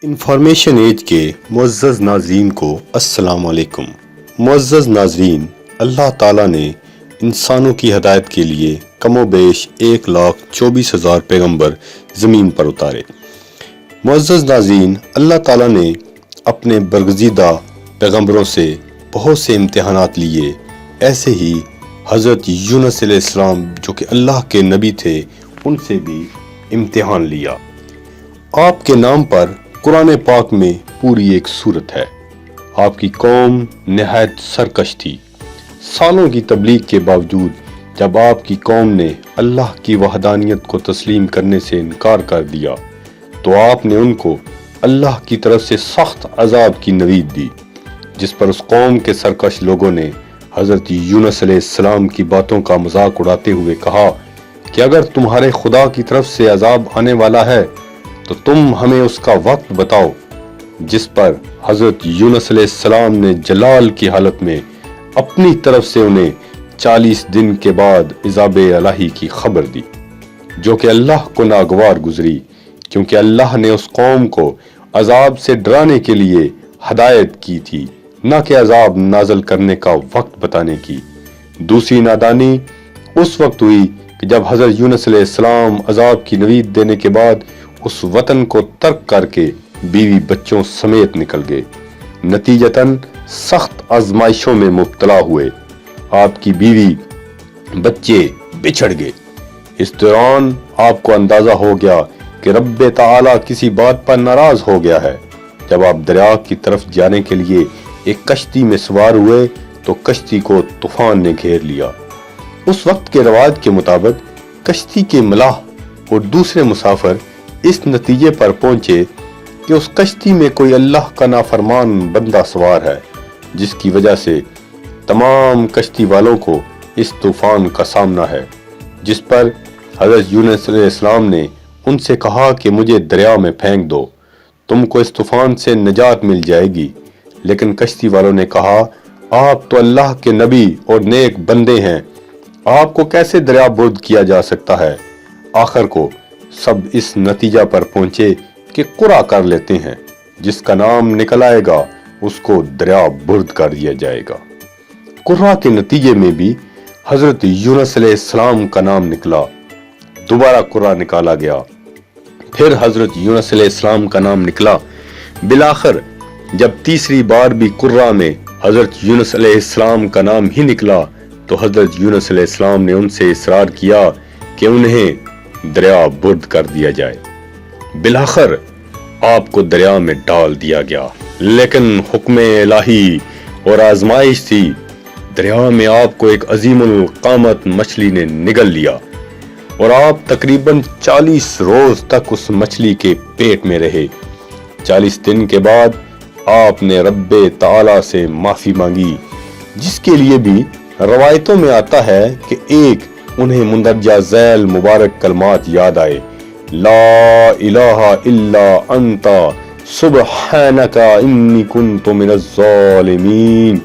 Information age کے معزز ناظرین کو السلام علیکم۔ معزز ناظرین، اللہ تعالیٰ نے انسانوں کی ہدایت کے لیے کم و بیش 1,24,000 پیغمبر زمین پر اتارے۔ معزز ناظرین، اللہ تعالیٰ نے اپنے برگزیدہ پیغمبروں سے بہت سے امتحانات لیے۔ ایسے ہی حضرت یونس علیہ السلام جو کہ اللہ کے نبی تھے، ان سے بھی امتحان لیا۔ آپ کے نام پر قرآن پاک میں پوری ایک سورت ہے۔ آپ کی قوم نہایت سرکش تھی۔ سالوں کی تبلیغ کے باوجود جب آپ کی قوم نے اللہ کی وحدانیت کو تسلیم کرنے سے انکار کر دیا تو آپ نے ان کو اللہ کی طرف سے سخت عذاب کی نوید دی، جس پر اس قوم کے سرکش لوگوں نے حضرت یونس علیہ السلام کی باتوں کا مذاق اڑاتے ہوئے کہا کہ اگر تمہارے خدا کی طرف سے عذاب آنے والا ہے تو تم ہمیں اس کا وقت بتاؤ، جس پر حضرت یونس علیہ السلام نے جلال کی حالت میں اپنی طرف سے انہیں 40 دن کے بعد عذاب الہی کی خبر دی، جو کہ اللہ کو ناگوار گزری، کیونکہ اللہ نے اس قوم کو عذاب سے ڈرانے کے لیے ہدایت کی تھی، نہ کہ عذاب نازل کرنے کا وقت بتانے کی۔ دوسری نادانی اس وقت ہوئی کہ جب حضرت یونس علیہ السلام عذاب کی نوید دینے کے بعد اس وطن کو ترک کر کے بیوی بچوں سمیت نکل گئے، نتیجتاً سخت آزمائشوں میں مبتلا ہوئے۔ آپ کی بیوی بچے بچھڑ گئے۔ اس دوران آپ کو اندازہ ہو گیا کہ رب تعالیٰ کسی بات پر ناراض ہو گیا ہے۔ جب آپ دریا کی طرف جانے کے لیے ایک کشتی میں سوار ہوئے تو کشتی کو طوفان نے گھیر لیا۔ اس وقت کے رواج کے مطابق کشتی کے ملاح اور دوسرے مسافر اس نتیجے پر پہنچے کہ اس کشتی میں کوئی اللہ کا نافرمان بندہ سوار ہے، جس کی وجہ سے تمام کشتی والوں کو اس طوفان کا سامنا ہے، جس پر حضرت یونس علیہ السلام نے ان سے کہا کہ مجھے دریا میں پھینک دو، تم کو اس طوفان سے نجات مل جائے گی۔ لیکن کشتی والوں نے کہا، آپ تو اللہ کے نبی اور نیک بندے ہیں، آپ کو کیسے دریا برد کیا جا سکتا ہے؟ آخر کو سب اس نتیجہ پر پہنچے کہ قرعہ کر لیتے ہیں، جس کا نام نکل آئے گا اس کو دریا برد کر دیا جائے گا۔ قرعہ کے نتیجے میں بھی حضرت یونس علیہ السلام کا نام نکلا۔ دوبارہ قرعہ نکالا گیا، پھر حضرت یونس علیہ السلام کا نام نکلا۔ بالآخر جب تیسری بار بھی قرعہ میں حضرت یونس علیہ السلام کا نام ہی نکلا تو حضرت یونس علیہ السلام نے ان سے اصرار کیا کہ انہیں دریا برد کر دیا جائے۔ بالآخر آپ کو دریا میں ڈال دیا گیا، لیکن حکم الہی اور آزمائش تھی۔ دریا میں آپ کو ایک عظیم القامت مچھلی نے نگل لیا اور آپ تقریباً 40 روز تک اس مچھلی کے پیٹ میں رہے۔ 40 دن کے بعد آپ نے رب تعالیٰ سے معافی مانگی، جس کے لیے بھی روایتوں میں آتا ہے کہ ایک انہیں مندرجہ ذیل مبارک کلمات یاد آئے، لا الہ الا انت سبحانک انی کنت من الظالمین۔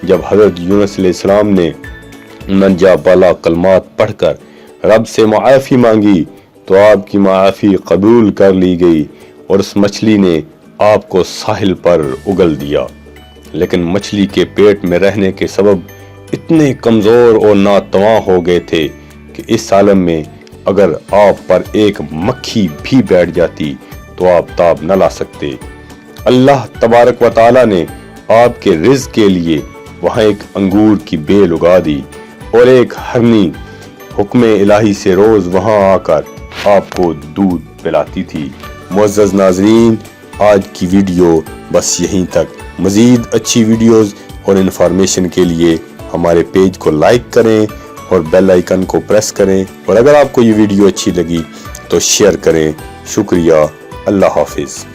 جب حضرت یونس علیہ السلام نے منجا بالا کلمات پڑھ کر رب سے معافی مانگی تو آپ کی معافی قبول کر لی گئی اور اس مچھلی نے آپ کو ساحل پر اگل دیا۔ لیکن مچھلی کے پیٹ میں رہنے کے سبب اتنے کمزور اور ناتواں ہو گئے تھے کہ اس عالم میں اگر آپ پر ایک مکھی بھی بیٹھ جاتی تو آپ تاب نہ لا سکتے۔ اللہ تبارک و تعالیٰ نے آپ کے رزق کے لیے وہاں ایک انگور کی بیل اگا دی اور ایک ہرنی حکم الہی سے روز وہاں آ کر آپ کو دودھ پلاتی تھی۔ معزز ناظرین، آج کی ویڈیو بس یہیں تک۔ مزید اچھی ویڈیوز اور انفارمیشن کے لیے ہمارے پیج کو لائک کریں اور بیل آئیکن کو پریس کریں، اور اگر آپ کو یہ ویڈیو اچھی لگی تو شیئر کریں۔ شکریہ، اللہ حافظ۔